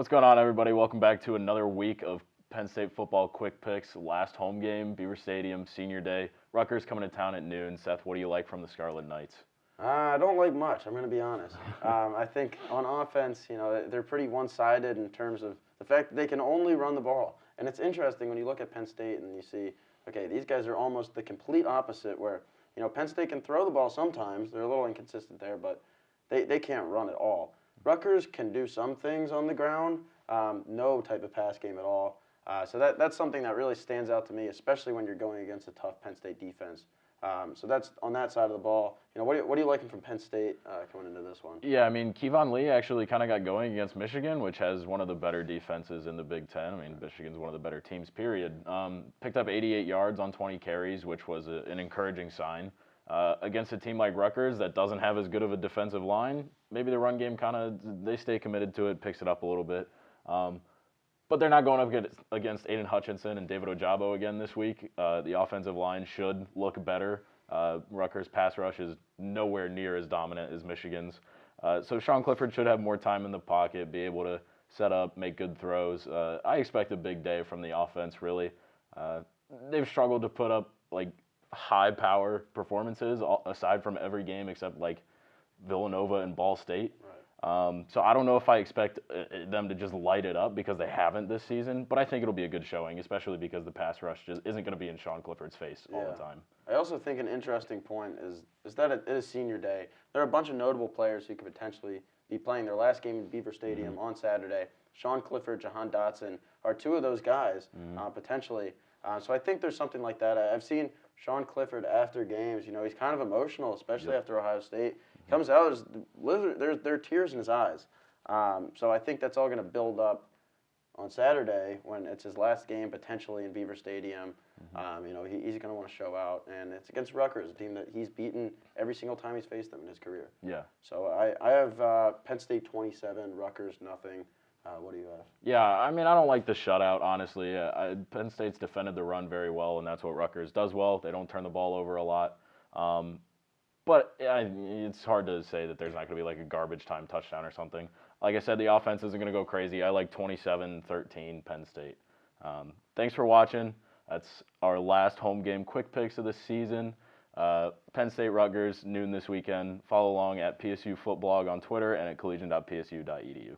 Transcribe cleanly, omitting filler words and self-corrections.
What's going on, everybody? Welcome back to another week of Penn State football quick picks. Last home game, Beaver Stadium, senior day. Rutgers coming to town at noon. Seth, what do you like from the Scarlet Knights? I don't like much, I'm going to be honest. I think on offense, they're pretty one-sided in terms of the fact that they can only run the ball. And it's interesting when you look at Penn State and you see, okay, these guys are almost the complete opposite where, Penn State can throw the ball sometimes. They're a little inconsistent there, but they can't run at all. Rutgers can do some things on the ground, no type of pass game at all. So that's something that really stands out to me, especially when you're going against a tough Penn State defense. So that's on that side of the ball. What are you liking from Penn State coming into this one? Yeah, I mean, Kevon Lee actually kind of got going against Michigan, which has one of the better defenses in the Big Ten. I mean, Michigan's one of the better teams, period. Picked up 88 yards on 20 carries, which was an encouraging sign. Against a team like Rutgers that doesn't have as good of a defensive line, maybe the run game they stay committed to it, picks it up a little bit. But they're not going up against Aiden Hutchinson and David Ojabo again this week. The offensive line should look better. Rutgers' pass rush is nowhere near as dominant as Michigan's. So Sean Clifford should have more time in the pocket, be able to set up, make good throws. I expect a big day from the offense, really. They've struggled to put up, high-power performances, aside from every game except, Villanova and Ball State. Right. So I don't know if I expect them to just light it up because they haven't this season, but I think it'll be a good showing, especially because the pass rush just isn't going to be in Sean Clifford's face all the time. I also think an interesting point is that it is senior day. There are a bunch of notable players who could potentially be playing their last game in Beaver Stadium on Saturday. Sean Clifford, Jahan Dotson are two of those guys, potentially. So I think there's something like that. I've seen Sean Clifford after games. He's kind of emotional, especially after Ohio State. He comes out, there are tears in his eyes. So I think that's all going to build up on Saturday when it's his last game potentially in Beaver Stadium. He's going to want to show out, and it's against Rutgers, a team that he's beaten every single time he's faced them in his career. Yeah. So I have Penn State 27, Rutgers nothing. What do you have? Yeah, I mean, I don't like the shutout, honestly. Penn State's defended the run very well, and that's what Rutgers does well. They don't turn the ball over a lot. But it's hard to say that there's not going to be a garbage time touchdown or something. Like I said, the offense isn't going to go crazy. I like 27-13 Penn State. Thanks for watching. That's our last home game quick picks of the season. Penn State Rutgers, noon this weekend. Follow along at PSU Footblog on Twitter and at collegian.psu.edu.